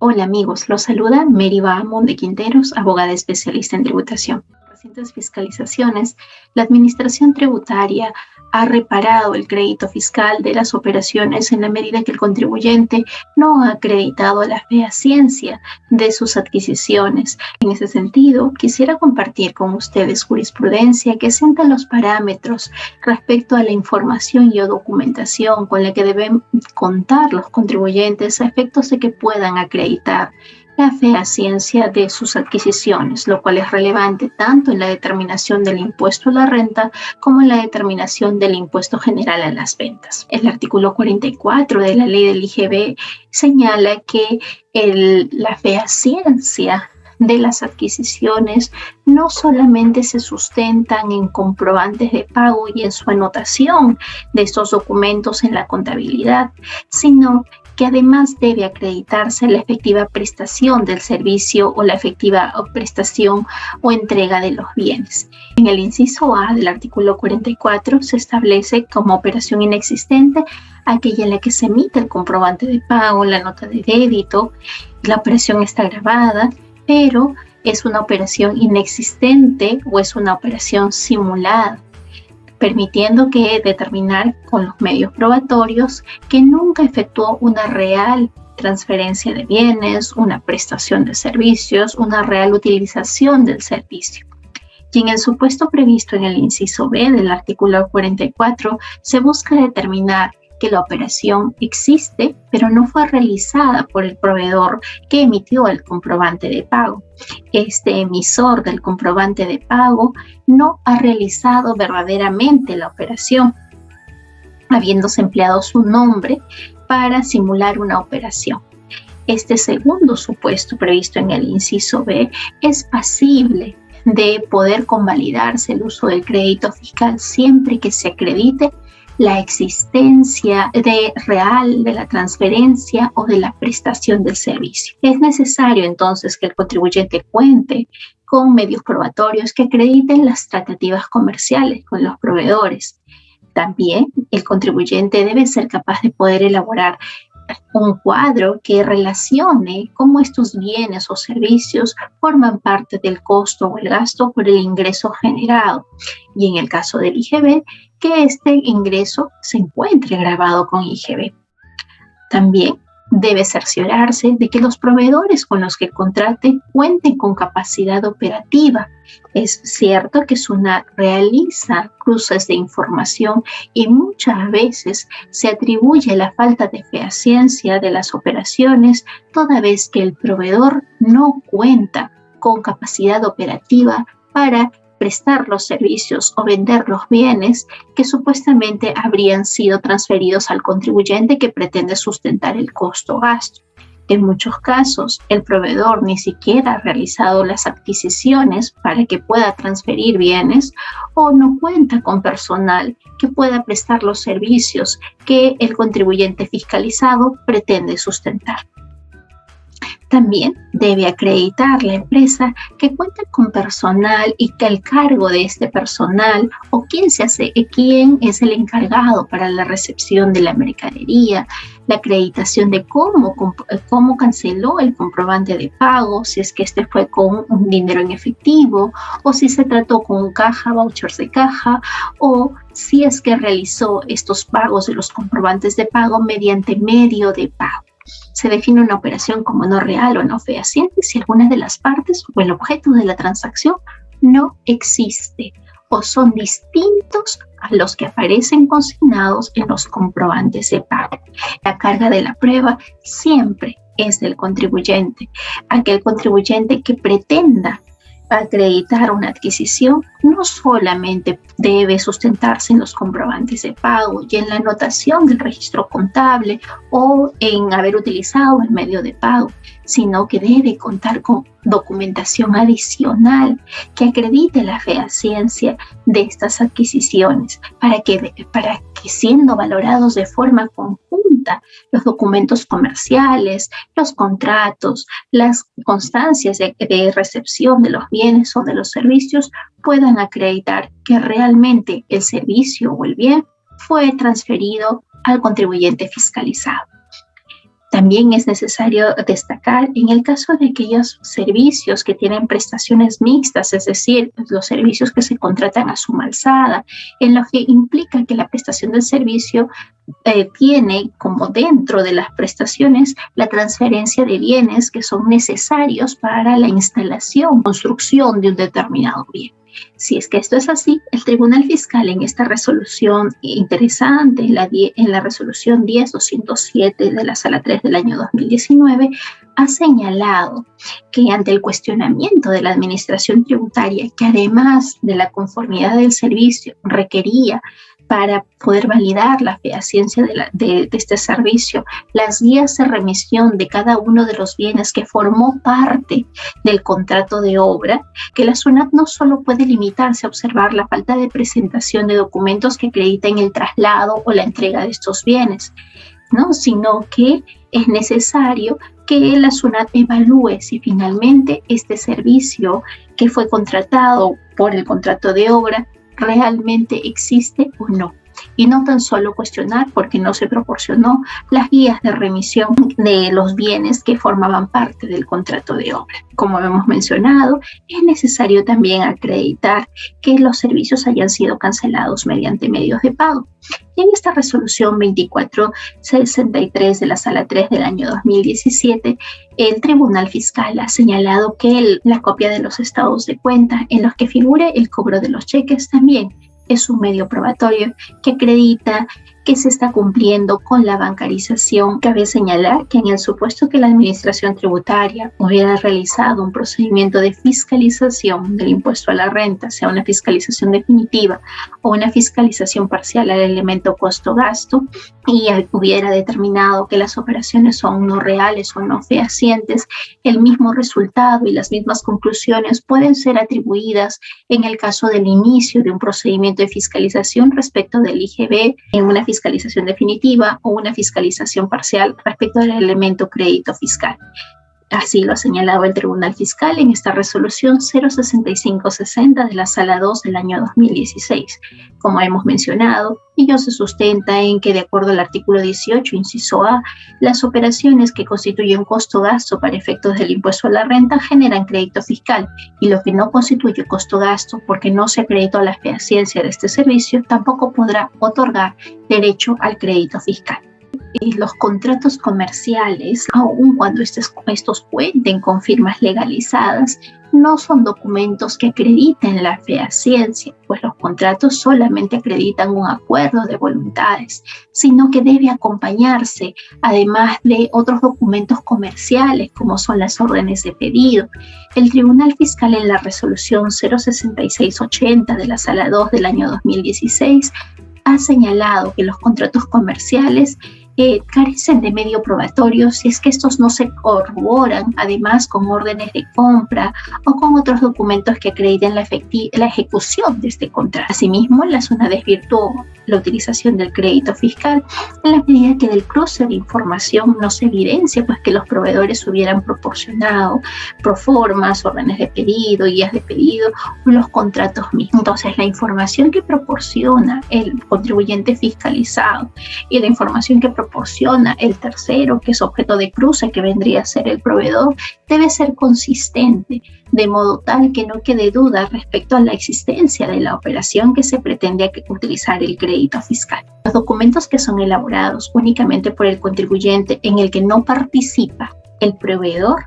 Hola amigos, los saluda Mary Bahamón de Quinteros, abogada especialista en tributación. En recientes fiscalizaciones, la Administración Tributaria ha reparado el crédito fiscal de las operaciones en la medida que el contribuyente no ha acreditado la fehaciencia de sus adquisiciones. En ese sentido, quisiera compartir con ustedes jurisprudencia que sienta los parámetros respecto a la información y o documentación con la que deben contar los contribuyentes a efectos de que puedan acreditar la fehaciencia de sus adquisiciones, lo cual es relevante tanto en la determinación del impuesto a la renta como en la determinación del impuesto general a las ventas. El artículo 44 de la ley del IGB señala que la fehaciencia de las adquisiciones no solamente se sustentan en comprobantes de pago y en su anotación de estos documentos en la contabilidad, sino que además debe acreditarse la efectiva prestación del servicio o la efectiva prestación o entrega de los bienes. En el inciso A del artículo 44 se establece como operación inexistente aquella en la que se emite el comprobante de pago, la nota de débito, la operación está grabada, pero es una operación inexistente o es una operación simulada, permitiendo que determinar con los medios probatorios que nunca efectuó una real transferencia de bienes, una prestación de servicios, una real utilización del servicio. Y en el supuesto previsto en el inciso B del artículo 44 se busca determinar que la operación existe, pero no fue realizada por el proveedor que emitió el comprobante de pago. Este emisor del comprobante de pago no ha realizado verdaderamente la operación, habiéndose empleado su nombre para simular una operación. Este segundo supuesto previsto en el inciso B es pasible de poder convalidarse el uso del crédito fiscal siempre que se acredite la existencia real de la transferencia o de la prestación del servicio. Es necesario entonces que el contribuyente cuente con medios probatorios que acrediten las tratativas comerciales con los proveedores. También el contribuyente debe ser capaz de poder elaborar un cuadro que relacione cómo estos bienes o servicios forman parte del costo o el gasto por el ingreso generado. Y en el caso del IGB, que este ingreso se encuentre grabado con IGB. También debe cerciorarse de que los proveedores con los que contrate cuenten con capacidad operativa. Es cierto que SUNAT realiza cruces de información y muchas veces se atribuye la falta de fehaciencia de las operaciones toda vez que el proveedor no cuenta con capacidad operativa para prestar los servicios o vender los bienes que supuestamente habrían sido transferidos al contribuyente que pretende sustentar el costo-gasto. En muchos casos, el proveedor ni siquiera ha realizado las adquisiciones para que pueda transferir bienes o no cuenta con personal que pueda prestar los servicios que el contribuyente fiscalizado pretende sustentar. También debe acreditar la empresa que cuenta con personal y que el cargo de este personal o quién es el encargado para la recepción de la mercadería, la acreditación de cómo canceló el comprobante de pago, si es que este fue con un dinero en efectivo o si se trató con caja, vouchers de caja o si es que realizó estos pagos de los comprobantes de pago mediante medio de pago. Se define una operación como no real o no fehaciente si alguna de las partes o el objeto de la transacción no existe o son distintos a los que aparecen consignados en los comprobantes de pago. La carga de la prueba siempre es del contribuyente. Aquel contribuyente que pretenda acreditar una adquisición no solamente debe sustentarse en los comprobantes de pago y en la anotación del registro contable o en haber utilizado el medio de pago, sino que debe contar con documentación adicional que acredite la fehaciencia de estas adquisiciones para que siendo valorados de forma conjunta los documentos comerciales, los contratos, las constancias de recepción de los bienes o de los servicios puedan acreditar que realmente el servicio o el bien fue transferido al contribuyente fiscalizado. También es necesario destacar en el caso de aquellos servicios que tienen prestaciones mixtas, es decir, los servicios que se contratan a suma alzada, en lo que implica que la prestación del servicio tiene como dentro de las prestaciones la transferencia de bienes que son necesarios para la instalación, construcción de un determinado bien. Si es que esto es así, el Tribunal Fiscal en esta resolución interesante, en la resolución 10.207 de la Sala 3 del año 2019, ha señalado que ante el cuestionamiento de la Administración Tributaria, que además de la conformidad del servicio requería para poder validar la fehaciencia de este servicio, las guías de remisión de cada uno de los bienes que formó parte del contrato de obra, que la SUNAT no solo puede limitarse a observar la falta de presentación de documentos que acrediten el traslado o la entrega de estos bienes, ¿no? Sino que es necesario que la SUNAT evalúe si finalmente este servicio que fue contratado por el contrato de obra realmente existe o no. Y no tan solo cuestionar porque no se proporcionó las guías de remisión de los bienes que formaban parte del contrato de obra. Como hemos mencionado, es necesario también acreditar que los servicios hayan sido cancelados mediante medios de pago. Y en esta resolución 2463 de la Sala 3 del año 2017, el Tribunal Fiscal ha señalado que la copia de los estados de cuenta en los que figure el cobro de los cheques también es un medio probatorio que acredita que se está cumpliendo con la bancarización. Cabe señalar que en el supuesto que la Administración Tributaria hubiera realizado un procedimiento de fiscalización del impuesto a la renta, sea una fiscalización definitiva o una fiscalización parcial al elemento costo-gasto, y hubiera determinado que las operaciones son no reales o no fehacientes, el mismo resultado y las mismas conclusiones pueden ser atribuidas en el caso del inicio de un procedimiento de fiscalización respecto del IGB en una fiscalización definitiva o una fiscalización parcial respecto del elemento crédito fiscal. Así lo ha señalado el Tribunal Fiscal en esta resolución 06560 de la Sala 2 del año 2016. Como hemos mencionado, ello se sustenta en que, de acuerdo al artículo 18, inciso A, las operaciones que constituyen costo-gasto para efectos del impuesto a la renta generan crédito fiscal, y lo que no constituye costo-gasto porque no se acreditó la fehaciencia de este servicio tampoco podrá otorgar derecho al crédito fiscal. Y los contratos comerciales, aun cuando estos cuenten con firmas legalizadas, no son documentos que acrediten la fehaciencia, pues los contratos solamente acreditan un acuerdo de voluntades, sino que debe acompañarse, además de otros documentos comerciales, como son las órdenes de pedido. El Tribunal Fiscal, en la resolución 06680 de la Sala 2 del año 2016, ha señalado que los contratos comerciales carecen de medio probatorio si es que estos no se corroboran además con órdenes de compra o con otros documentos que acrediten la ejecución de este contrato. Asimismo, la SUNAT desvirtuó la utilización del crédito fiscal en la medida que del cruce de información no se evidencia pues que los proveedores hubieran proporcionado proformas, órdenes de pedido, guías de pedido o los contratos mismos. Entonces, la información que proporciona el contribuyente fiscalizado y la información que proporciona el tercero, que es objeto de cruce, que vendría a ser el proveedor, debe ser consistente, de modo tal que no quede duda respecto a la existencia de la operación que se pretende utilizar el crédito fiscal. Los documentos que son elaborados únicamente por el contribuyente en el que no participa el proveedor,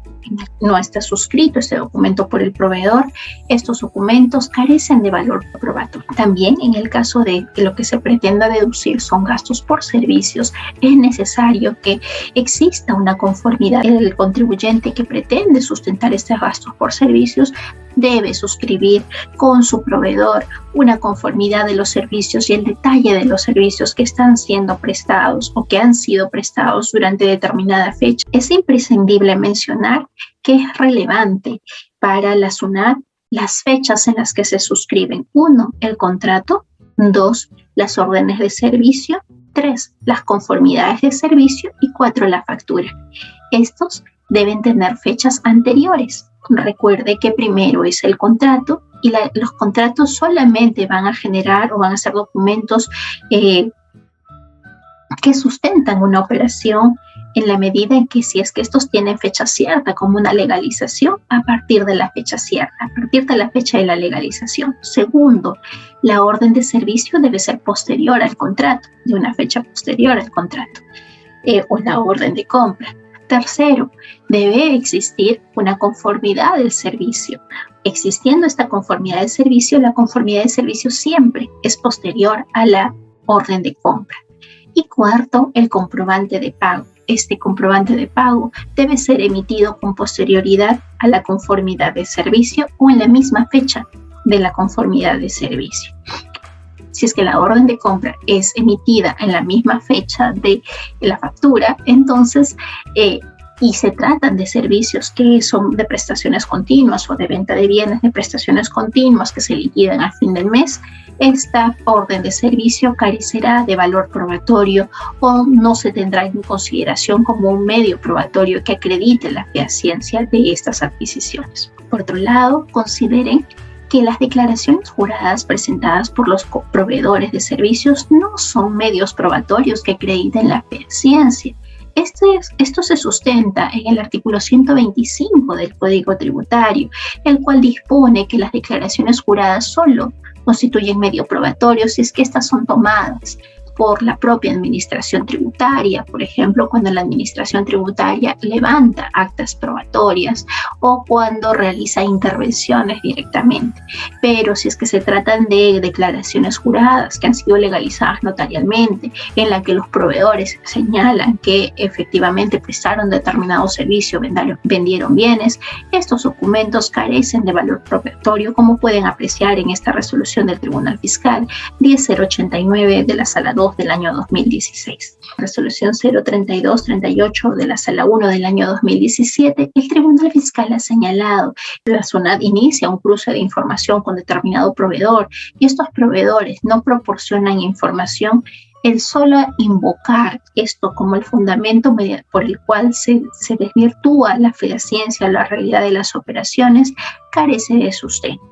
no está suscrito este documento por el proveedor, estos documentos carecen de valor probatorio. También en el caso de que lo que se pretenda deducir son gastos por servicios, es necesario que exista una conformidad. El contribuyente que pretende sustentar estos gastos por servicios debe suscribir con su proveedor una conformidad de los servicios y el detalle de los servicios que están siendo prestados o que han sido prestados durante determinada fecha. Es imprescindible mencionar que es relevante para la SUNAT las fechas en las que se suscriben. 1, el contrato. 2, las órdenes de servicio. 3, las conformidades de servicio. Y 4, la factura. Estos deben tener fechas anteriores. Recuerde que primero es el contrato y los contratos solamente van a generar o van a ser documentos que sustentan una operación en la medida en que si es que estos tienen fecha cierta, como una legalización, a partir de la fecha cierta, a partir de la fecha de la legalización. Segundo, la orden de servicio debe ser posterior al contrato, de una fecha posterior al contrato, o la orden de compra. Tercero, debe existir una conformidad del servicio. Existiendo esta conformidad del servicio, la conformidad del servicio siempre es posterior a la orden de compra. Y cuarto, el comprobante de pago. Este comprobante de pago debe ser emitido con posterioridad a la conformidad de servicio o en la misma fecha de la conformidad de servicio. Si es que la orden de compra es emitida en la misma fecha de la factura, entonces, y se tratan de servicios que son de prestaciones continuas o de venta de bienes de prestaciones continuas que se liquidan al fin del mes, esta orden de servicio carecerá de valor probatorio o no se tendrá en consideración como un medio probatorio que acredite la fehaciencia de estas adquisiciones. Por otro lado, consideren que las declaraciones juradas presentadas por los proveedores de servicios no son medios probatorios que acrediten la fehaciencia. Esto se sustenta en el artículo 125 del Código Tributario, el cual dispone que las declaraciones juradas solo constituyen medio probatorio si es que estas son tomadas por la propia administración tributaria, por ejemplo, cuando la administración tributaria levanta actas probatorias o cuando realiza intervenciones directamente. Pero si es que se tratan de declaraciones juradas que han sido legalizadas notarialmente, en la que los proveedores señalan que efectivamente prestaron determinado servicio, vendieron bienes, estos documentos carecen de valor probatorio, como pueden apreciar en esta resolución del Tribunal Fiscal 10089 de la Sala 2 del año 2016. Resolución 03238 de la Sala 1 del año 2017, el Tribunal Fiscal ha señalado que la SUNAT inicia un cruce de información con determinado proveedor y estos proveedores no proporcionan información. El solo invocar esto como el fundamento por el cual se desvirtúa la fehaciencia, la realidad de las operaciones, carece de sustento,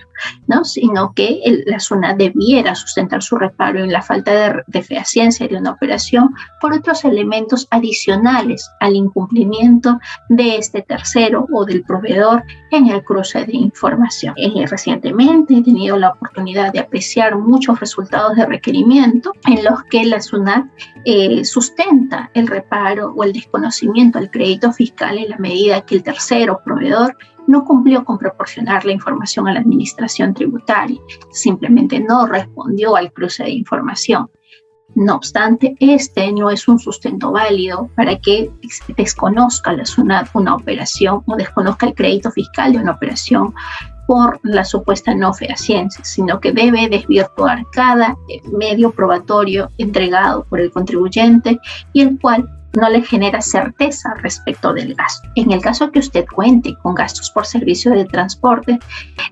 ¿no? Sino que la SUNAT debiera sustentar su reparo en la falta de fehaciencia de una operación por otros elementos adicionales al incumplimiento de este tercero o del proveedor en el cruce de información. Recientemente he tenido la oportunidad de apreciar muchos resultados de requerimiento en los que la SUNAT sustenta el reparo o el desconocimiento al crédito fiscal en la medida que el tercero proveedor no cumplió con proporcionar la información a la administración tributaria, simplemente no respondió al cruce de información. No obstante, este no es un sustento válido para que desconozca la SUNAT una operación o desconozca el crédito fiscal de una operación por la supuesta no fehaciencia, sino que debe desvirtuar cada medio probatorio entregado por el contribuyente y el cual no le genera certeza respecto del gasto. En el caso que usted cuente con gastos por servicio de transporte,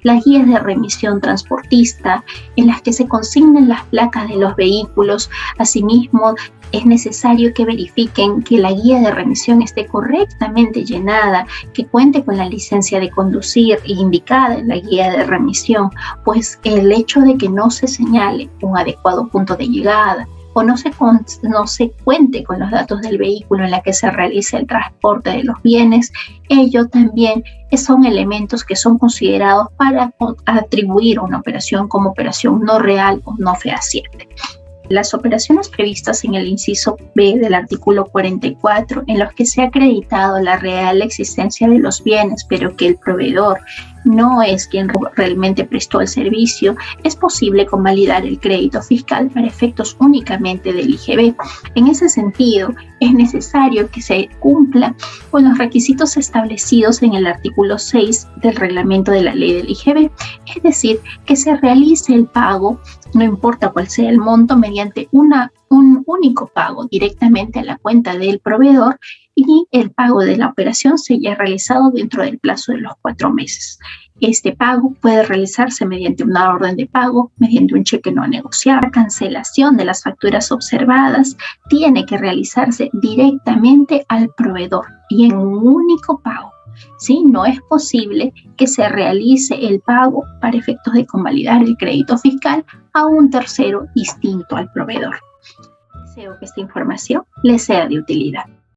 las guías de remisión transportista en las que se consignan las placas de los vehículos, asimismo es necesario que verifiquen que la guía de remisión esté correctamente llenada, que cuente con la licencia de conducir indicada en la guía de remisión, pues el hecho de que no se señale un adecuado punto de llegada o no se cuente con los datos del vehículo en la que se realiza el transporte de los bienes, ello también son elementos que son considerados para atribuir a una operación como operación no real o no fehaciente. Las operaciones previstas en el inciso B del artículo 44, en los que se ha acreditado la real existencia de los bienes, pero que el proveedor no es quien realmente prestó el servicio, es posible convalidar el crédito fiscal para efectos únicamente del IGB. En ese sentido, es necesario que se cumpla con los requisitos establecidos en el artículo 6 del reglamento de la ley del IGB, es decir, que se realice el pago, no importa cuál sea el monto, mediante un único pago directamente a la cuenta del proveedor y el pago de la operación se haya realizado dentro del plazo de los 4 meses. Este pago puede realizarse mediante una orden de pago, mediante un cheque no negociable. La cancelación de las facturas observadas tiene que realizarse directamente al proveedor y en un único pago. ¿Sí? No es posible que se realice el pago para efectos de convalidar el crédito fiscal a un tercero distinto al proveedor. Deseo que esta información les sea de utilidad.